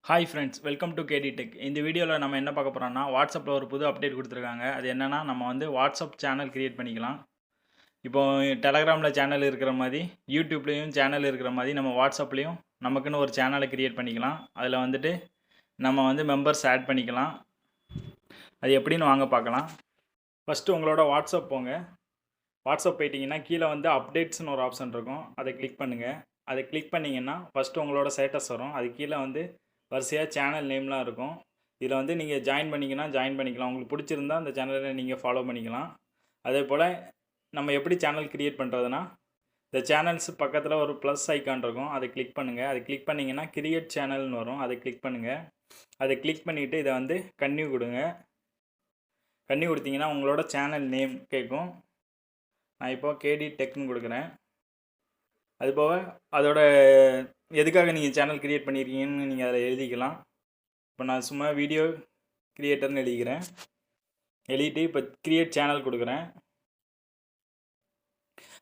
Hi friends, welcome to KD tech. இந்த வீடியோவில் நம்ம என்ன பார்க்க போகிறோம்னா, வாட்ஸ்அப்பில் ஒரு புது அப்டேட் கொடுத்துருக்காங்க. அது என்னென்னா, நம்ம வந்து வாட்ஸ்அப் சேனல் க்ரியேட் பண்ணிக்கலாம். இப்போ டெலகிராமில் சேனல் இருக்கிற மாதிரி, யூடியூப்லேயும் சேனல் இருக்கிற மாதிரி, நம்ம வாட்ஸ்அப்லேயும் நமக்குன்னு ஒரு சேனலை க்ரியேட் பண்ணிக்கலாம். அதில் வந்துட்டு நம்ம வந்து மெம்பர்ஸ் ஆட் பண்ணிக்கலாம். அது எப்படின்னு வாங்க பார்க்கலாம். ஃபஸ்ட்டு உங்களோட வாட்ஸ்அப் போங்க. வாட்ஸ்அப் போயிட்டிங்கன்னா கீழே வந்து அப்டேட்ஸ்னு ஒரு ஆப்ஷன் இருக்கும். அதை கிளிக் பண்ணுங்கள். அதை கிளிக் பண்ணிங்கன்னா ஃபஸ்ட்டு உங்களோட ஸ்டேட்டஸ் வரும். அது கீழே வந்து வரிசையாக சேனல் நேம்லாம் இருக்கும். இதில் வந்து நீங்கள் ஜாயின் பண்ணிங்கன்னா ஜாயின் பண்ணிக்கலாம். உங்களுக்கு பிடிச்சிருந்தா அந்த சேனலை நீங்கள் ஃபாலோ பண்ணிக்கலாம். அதே போல் நம்ம எப்படி சேனல் க்ரியேட் பண்ணுறதுனா, இந்த சேனல்ஸ் பக்கத்தில் ஒரு ப்ளஸ் ஐக்கான் இருக்கும். அதை கிளிக் பண்ணுங்கள். அதை கிளிக் பண்ணிங்கன்னா கிரியேட் சேனல்னு வரும். அதை கிளிக் பண்ணுங்கள். அதை கிளிக் பண்ணிவிட்டு இதை வந்து கன்டினியூ கொடுங்க. கன்டினியூ கொடுத்தீங்கன்னா உங்களோட சேனல் நேம் கேட்கும். நான் இப்போது கேடி டெக்னு கொடுக்குறேன். அதுபோக அதோட எதுக்காக நீங்கள் சேனல் க்ரியேட் பண்ணியிருக்கீங்கன்னு நீங்கள் அதில் எழுதிக்கலாம். இப்போ நான் சும்மா வீடியோ க்ரியேட்டர்னு எழுதிக்கிறேன். எழுதிட்டு இப்போ க்ரியேட் சேனல் கொடுக்குறேன்.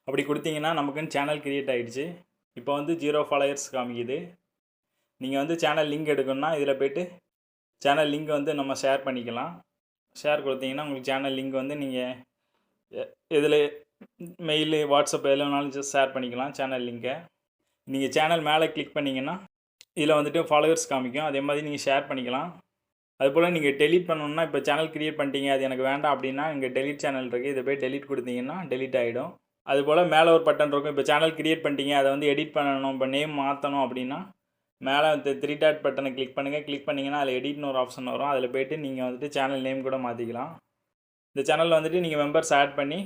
அப்படி கொடுத்தீங்கன்னா நமக்குன்னு சேனல் க்ரியேட் ஆகிடுச்சு. இப்போ வந்து 0 ஃபாலோயர்ஸ் காமிக்குது. நீங்கள் வந்து சேனல் லிங்க் எடுக்கணும்னா இதில் போய்ட்டு சேனல் லிங்க் வந்து நம்ம ஷேர் பண்ணிக்கலாம். ஷேர் கொடுத்தீங்கன்னா உங்களுக்கு சேனல் லிங்க் வந்து நீங்கள் இதில் மெயிலு, வாட்ஸ்அப் எதில் வேணாலும் ஷேர் பண்ணிக்கலாம் சேனல் லிங்கை. நீங்கள் சேனல் மேலே கிளிக் பண்ணிங்கன்னா இதில் வந்துட்டு ஃபாலோவர்ஸ் காமிக்கும். அதே மாதிரி நீங்கள் ஷேர் பண்ணிக்கலாம். அதுபோல் நீங்கள் டெலிட் பண்ணணுன்னா, இப்போ சேனல் க்ரியேட் பண்ணிட்டீங்க, அது எனக்கு வேண்டாம் அப்படின்னா இங்கே டெலிட் சேனல் இருக்குது. இதை போய் டெலிட் கொடுத்தீங்கன்னா டெலிட் ஆகிடும். அதுபோல் மேலே ஒரு பட்டன் இருக்கும். இப்போ சேனல் க்ரியேட் பண்ணிட்டீங்க, அதை வந்து எடிட் பண்ணணும், இப்போ நேம் மாற்றணும் அப்படின்னா மேலே இந்த 3 டாட் பட்டனை கிளிக் பண்ணுங்கள். கிளிக் பண்ணிங்கன்னா அதில் எடிட்னு ஒரு ஆப்ஷன் வரும். அதில் போய்ட்டு நீங்கள் வந்துட்டு சேனல் நேம் கூட மாற்றிக்கலாம். இந்த சேனலில் வந்துட்டு நீங்கள் மெம்பர்ஸ் ஆட் பண்ணி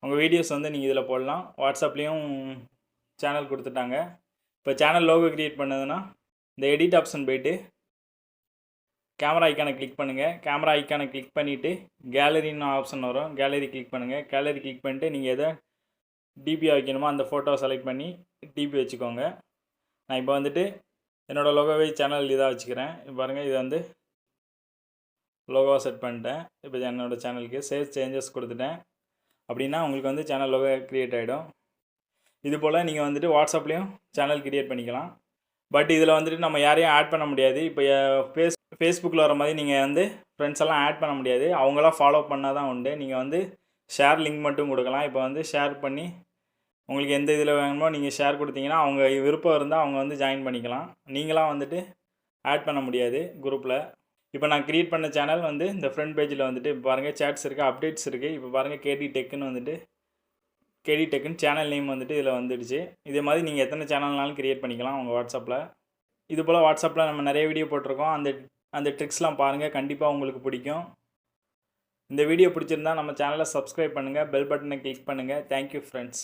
உங்கள் வீடியோஸ் வந்து நீங்கள் இதில் போடலாம். வாட்ஸ்அப்லேயும் சேனல் கொடுத்துட்டாங்க. இப்போ சேனல் லோகோ க்ரியேட் பண்ணதுன்னா இந்த எடிட் ஆப்ஷன் போய்ட்டு கேமரா ஐக்கானை கிளிக் பண்ணுங்கள். கேமரா ஐக்கானை கிளிக் பண்ணிவிட்டு கேலரின்னு ஆப்ஷன் வரும். கேலரி கிளிக் பண்ணுங்கள். கேலரி கிளிக் பண்ணிட்டு நீங்கள் எதை டிபியாக வைக்கணுமோ அந்த ஃபோட்டோவை செலக்ட் பண்ணி டிபி வச்சுக்கோங்க. நான் இப்போ வந்துட்டு என்னோடய லோகோவை சேனல் இதாக வச்சுக்கிறேன். இப்போ பாருங்கள், இதை வந்து லோகோவை செட் பண்ணிட்டேன். இப்போ என்னோடய சேனலுக்கு சேவ் சேஞ்சஸ் கொடுத்துட்டேன் அப்படின்னா உங்களுக்கு வந்து சேனல் லோகோ க்ரியேட் ஆகிடும். இது போல் நீங்கள் வந்துட்டு வாட்ஸ்அப்லேயும் சேனல் க்ரியேட் பண்ணிக்கலாம். பட் இதில் வந்துட்டு நம்ம யாரையும் ஆட் பண்ண முடியாது. இப்போ ஃபேஸ்புக்கில் வர மாதிரி நீங்கள் வந்து ஃப்ரெண்ட்ஸ் எல்லாம் ஆட் பண்ண முடியாது. அவங்களாம் ஃபாலோ பண்ணால் தான் உண்டு. நீங்கள் வந்து ஷேர் லிங்க் மட்டும் கொடுக்கலாம். இப்போ வந்து ஷேர் பண்ணி உங்களுக்கு எந்த இதில் வேணுமோ நீங்கள் ஷேர் கொடுத்தீங்கன்னா அவங்க விருப்பம் இருந்தால் அவங்க வந்து ஜாயின் பண்ணிக்கலாம். நீங்களாம் வந்துட்டு ஆட் பண்ண முடியாது குரூப்பில். இப்போ நான் க்ரியேட் பண்ண சேனல் வந்து இந்த ஃப்ரண்ட் பேஜில் வந்துட்டு இப்போ பாருங்கள் சேட்ஸ் இருக்குது, அப்டேட்ஸ் இருக்குது. இப்போ பாருங்கள் கேடி டெக்குன்னு வந்துட்டு கேடி டெக்குன்னு சேனல் நேம் வந்துட்டு இதில் வந்துடுச்சு. இதே மாதிரி நீங்கள் எத்தனை சேனல்னாலும் க்ரியேட் பண்ணிக்கலாம் உங்கள் வாட்ஸ்அப்பில். இது போல் வாட்ஸ்அப்பில் நம்ம நிறைய வீடியோ போட்டிருக்கோம். அந்த ட்ரிக்ஸ்லாம் பாருங்கள், கண்டிப்பாக உங்களுக்கு பிடிக்கும். இந்த வீடியோ பிடிச்சிருந்தா நம்ம சேனலை சப்ஸ்கிரைப் பண்ணுங்கள், பெல் பட்டனை கிளிக் பண்ணுங்கள். Thank you friends.